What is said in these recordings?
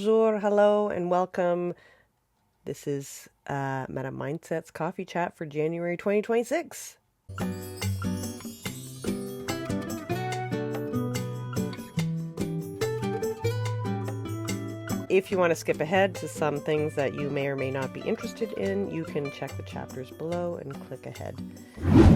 bonjour, hello, and welcome. This is Meta Mindset's Coffee Chat for January 2026. If you want to skip ahead to some things that you may or may not be interested in, you can check the chapters below and click ahead.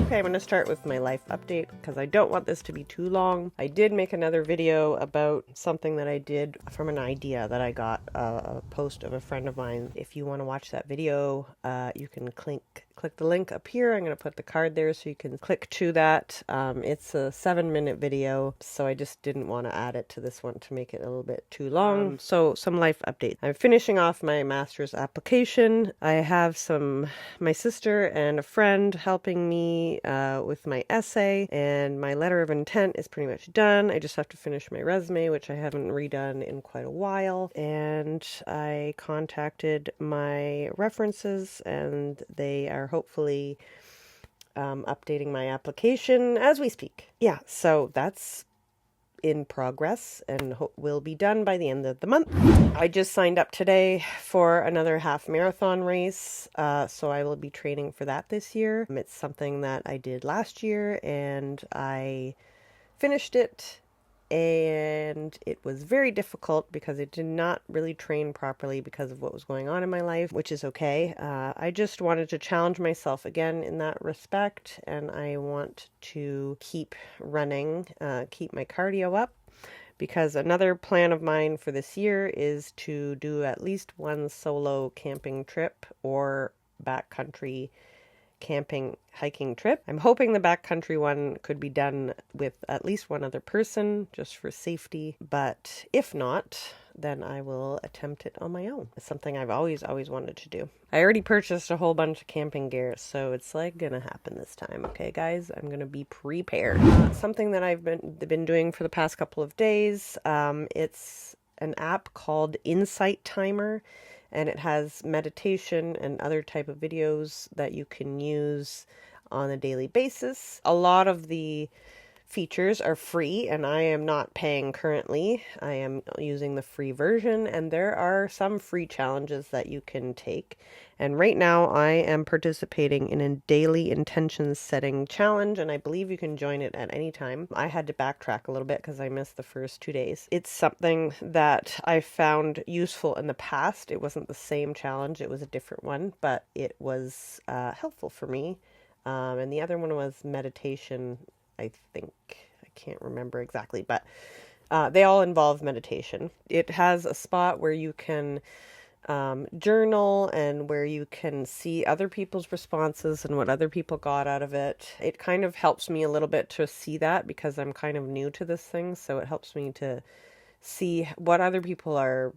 Okay, I'm going to start with my life update because I don't want this to be too long. I did make another video about something that I did from an idea that I got, a post of a friend of mine. If you want to watch that video, you can click the link up here. I'm going to put the card there so you can click to that. It's a 7-minute video, so I just didn't want to add it to this one to make it a little bit too long. So some life updates. I'm finishing off my master's application. I have my sister and a friend helping me with my essay, and my letter of intent is pretty much done. I just have to finish my resume, which I haven't redone in quite a while, and I contacted my references, and they are hopefully updating my application as we speak. Yeah, so that's in progress and will be done by the end of the month. I just signed up today for another half marathon race, so I will be training for that this year. It's something that I did last year and I finished it, and it was very difficult because I did not really train properly because of what was going on in my life, which is okay. I just wanted to challenge myself again in that respect, and I want to keep running, keep my cardio up, because another plan of mine for this year is to do at least one solo camping trip or backcountry hiking trip. I'm hoping the backcountry one could be done with at least one other person just for safety, but if not, then I will attempt it on my own. It's something I've always wanted to do. I already purchased a whole bunch of camping gear, so it's like gonna happen this time. Okay, guys, I'm gonna be prepared. Something that I've been doing for the past couple of days, it's an app called Insight Timer, and it has meditation and other type of videos that you can use on a daily basis. A lot of the features are free, and I am not paying currently. I am using the free version, and there are some free challenges that you can take. And right now I am participating in a daily intention setting challenge, and I believe you can join it at any time. I had to backtrack a little bit because I missed the first 2 days. It's something that I found useful in the past. It wasn't the same challenge, it was a different one, but it was helpful for me. And the other one was meditation, I think. I can't remember exactly, but they all involve meditation. It has a spot where you can journal and where you can see other people's responses and what other people got out of it. It kind of helps me a little bit to see that because I'm kind of new to this thing, so it helps me to see what other people are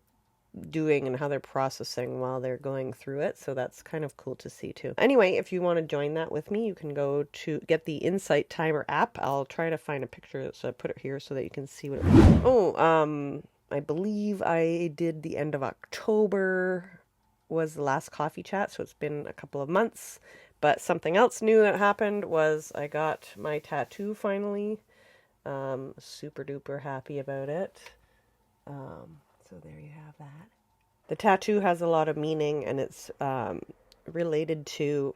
doing and how they're processing while they're going through it. So that's kind of cool to see too. Anyway, if you want to join that with me, you can go to get the Insight Timer app. I'll try to find a picture, so I put it here so that you can see what it I believe I did the end of October was the last coffee chat, so it's been a couple of months. But something else new that happened was I got my tattoo finally. Super duper happy about it. So there you have that. The tattoo has a lot of meaning, and it's related to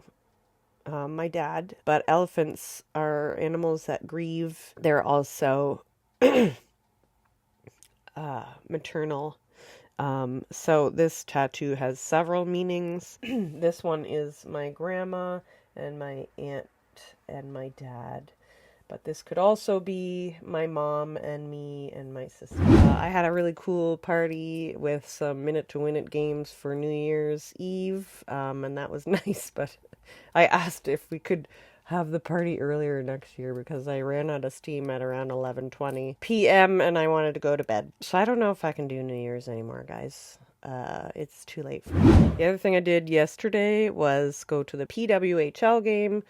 my dad. But elephants are animals that grieve. They're also maternal. So this tattoo has several meanings. This one is my grandma and my aunt and my dad. But this could also be my mom and me and my sister. I had a really cool party with some Minute to Win It games for New Year's Eve, and that was nice, but I asked if we could have the party earlier next year because I ran out of steam at around 11:20 p.m. and I wanted to go to bed. So I don't know if I can do New Year's anymore, guys. It's too late for me. The other thing I did yesterday was go to the PWHL game.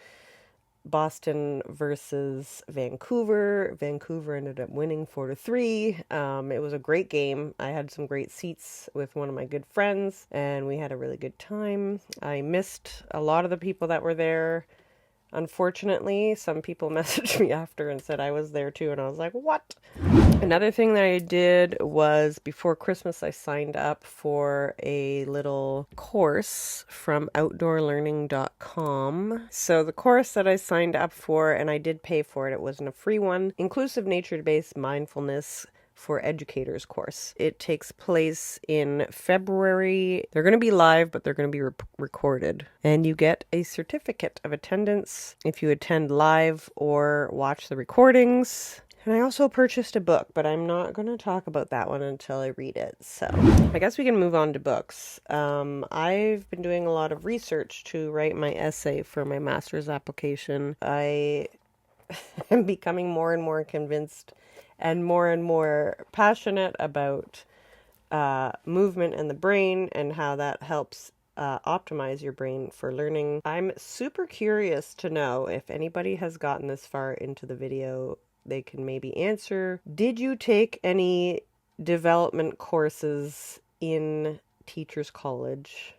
Boston versus Vancouver. Vancouver ended up winning 4-3. It was a great game. I had some great seats with one of my good friends, and we had a really good time. I missed a lot of the people that were there. Unfortunately, some people messaged me after and said I was there too, and I was like, what? Another thing that I did was before Christmas, I signed up for a little course from outdoorlearning.com. So the course that I signed up for, and I did pay for it, it wasn't a free one, Inclusive Nature-Based Mindfulness for Educators course. It takes place in February. They're going to be live, but they're going to be recorded. And you get a certificate of attendance if you attend live or watch the recordings. And I also purchased a book, but I'm not going to talk about that one until I read it. So I guess we can move on to books. I've been doing a lot of research to write my essay for my master's application. I am becoming more and more convinced and more passionate about movement in the brain and how that helps optimize your brain for learning. I'm super curious to know if anybody has gotten this far into the video. They can maybe answer. Did you take any development courses in Teachers College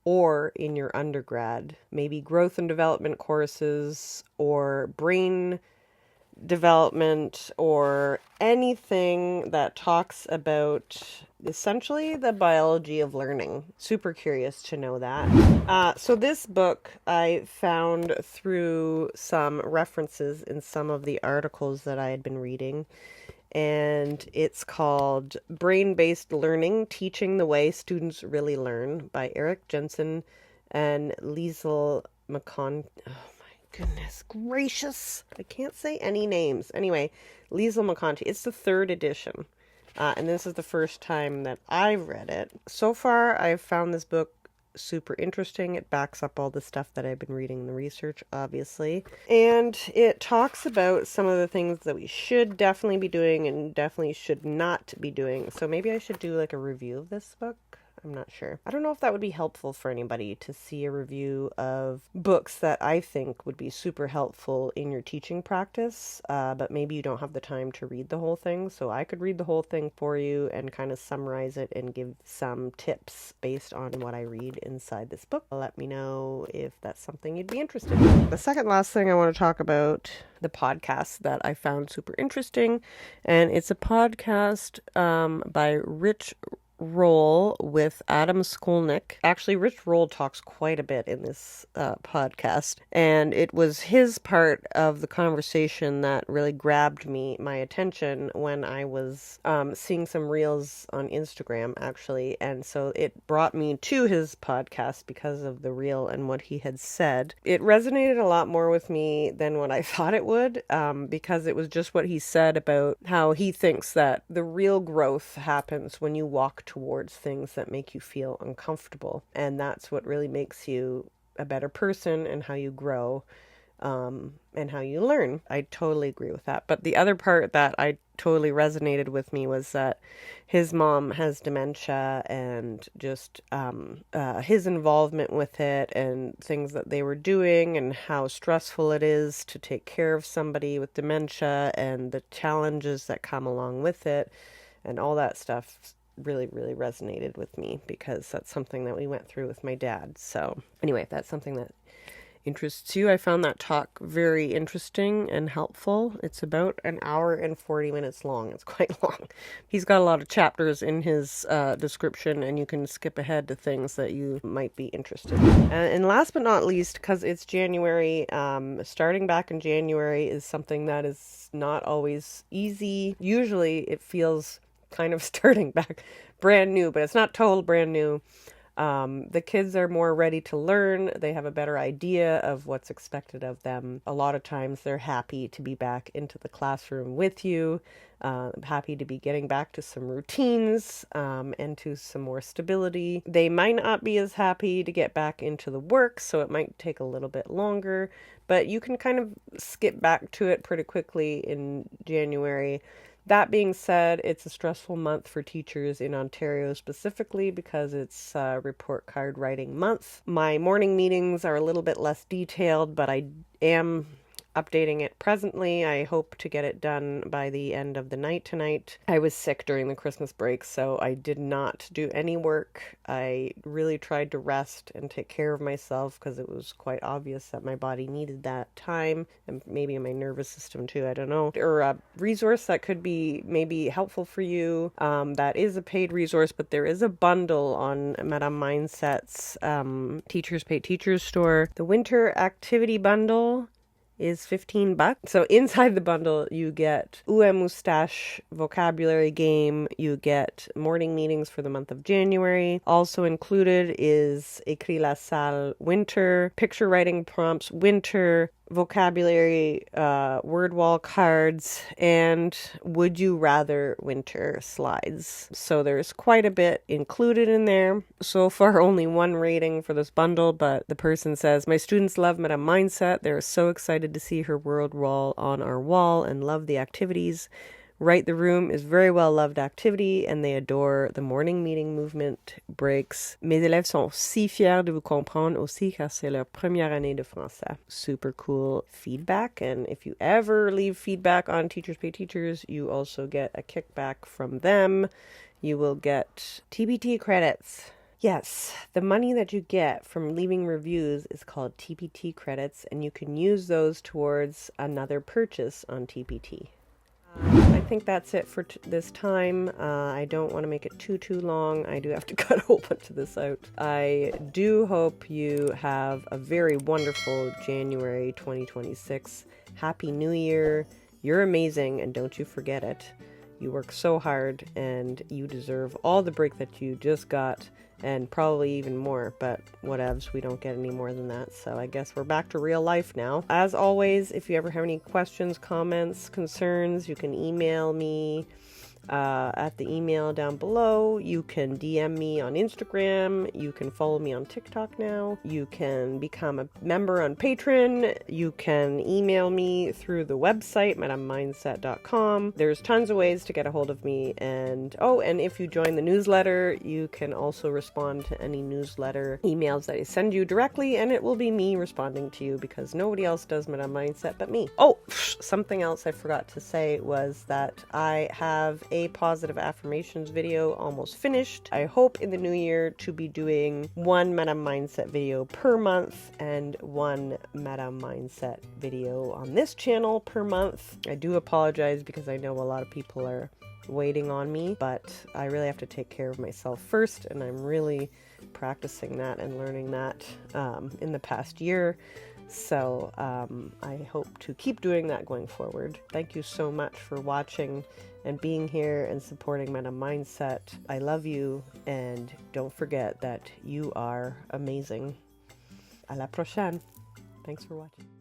or in your undergrad? Maybe growth and development courses or brain development or anything that talks about essentially the biology of learning. Super curious to know that. So this book I found through some references in some of the articles that I had been reading, and it's called Brain-Based Learning, Teaching the Way Students Really Learn by Jensen and Liesl McConchie. Goodness gracious. I can't say any names. Anyway, Liesl McConchie. It's the 3rd edition. And this is the first time that I've read it. So far, I've found this book super interesting. It backs up all the stuff that I've been reading in the research, obviously. And it talks about some of the things that we should definitely be doing and definitely should not be doing. So maybe I should do like a review of this book. I'm not sure. I don't know if that would be helpful for anybody to see a review of books that I think would be super helpful in your teaching practice, but maybe you don't have the time to read the whole thing. So I could read the whole thing for you and kind of summarize it and give some tips based on what I read inside this book. Let me know if that's something you'd be interested in. The second last thing I want to talk about, the podcast that I found super interesting, and it's a podcast by Rich Roll with Adam Skolnick. Actually, Rich Roll talks quite a bit in this podcast, and it was his part of the conversation that really grabbed my attention when I was seeing some reels on Instagram, actually, and so it brought me to his podcast because of the reel and what he had said. It resonated a lot more with me than what I thought it would, because it was just what he said about how he thinks that the real growth happens when you walk towards things that make you feel uncomfortable, and that's what really makes you a better person and how you grow and how you learn. I totally agree with that. But the other part that I totally resonated with me was that his mom has dementia, and just his involvement with it and things that they were doing and how stressful it is to take care of somebody with dementia and the challenges that come along with it and all that stuff really resonated with me, because that's something that we went through with my dad. So anyway, if that's something that interests you, I found that talk very interesting and helpful. It's about an hour and 40 minutes long. It's quite long. He's got a lot of chapters in his description, and you can skip ahead to things that you might be interested in. And last but not least, because it's January, starting back in January is something that is not always easy. Usually it feels kind of starting back brand new, but it's not total brand new. The kids are more ready to learn. They have a better idea of what's expected of them. A lot of times they're happy to be back into the classroom with you, happy to be getting back to some routines and to some more stability. They might not be as happy to get back into the work, so it might take a little bit longer, but you can kind of skip back to it pretty quickly in January. That being said, it's a stressful month for teachers in Ontario specifically because it's report card writing month. My morning meetings are a little bit less detailed, but I am updating it presently. I hope to get it done by the end of the night tonight. I was sick during the Christmas break, so I did not do any work. I really tried to rest and take care of myself because it was quite obvious that my body needed that time, and maybe my nervous system too, I don't know. Or a resource that could be maybe helpful for you. That is a paid resource, but there is a bundle on Madame Mindset's Teachers Pay Teachers store. The winter activity bundle is $15. So inside the bundle, you get Où est Moustache vocabulary game. You get morning meetings for the month of January. Also included is Écrit la salle winter, picture writing prompts winter, vocabulary, word wall cards, and would you rather winter slides. So there's quite a bit included in there. So far, only one rating for this bundle, but the person says, my students love Madame Mindset. They're so excited to see her word wall on our wall and love the activities. Write the Room is very well loved activity and they adore the morning meeting movement breaks. Mes élèves sont si fiers de vous comprendre aussi car c'est leur première année de français. Super cool feedback, and if you ever leave feedback on Teachers Pay Teachers, you also get a kickback from them. You will get TPT credits. Yes, the money that you get from leaving reviews is called TPT credits, and you can use those towards another purchase on TPT. I think that's it for this time. I don't want to make it too long. I do have to cut a whole bunch of this out. I do hope you have a very wonderful January 2026. Happy New Year. You're amazing, and don't you forget it. You work so hard, and you deserve all the break that you just got, and probably even more, but whatevs, we don't get any more than that, so I guess we're back to real life now. As always, if you ever have any questions, comments, concerns, you can email me at the email down below. You can DM me on Instagram. You can follow me on TikTok now. You can become a member on Patreon. You can email me through the website, madamemindset.com. There's tons of ways to get a hold of me. And if you join the newsletter, you can also respond to any newsletter emails that I send you directly, and it will be me responding to you because nobody else does Madame Mindset but me. Oh, something else I forgot to say was that I have a positive affirmations video almost finished. I hope in the new year to be doing one Madame Mindset video per month and one Madame Mindset video on this channel per month. I do apologize because I know a lot of people are waiting on me, but I really have to take care of myself first, and I'm really practicing that and learning that in the past year. So I hope to keep doing that going forward. Thank you so much for watching and being here and supporting Madame Mindset. I love you, and don't forget that you are amazing. À la prochaine. Thanks for watching.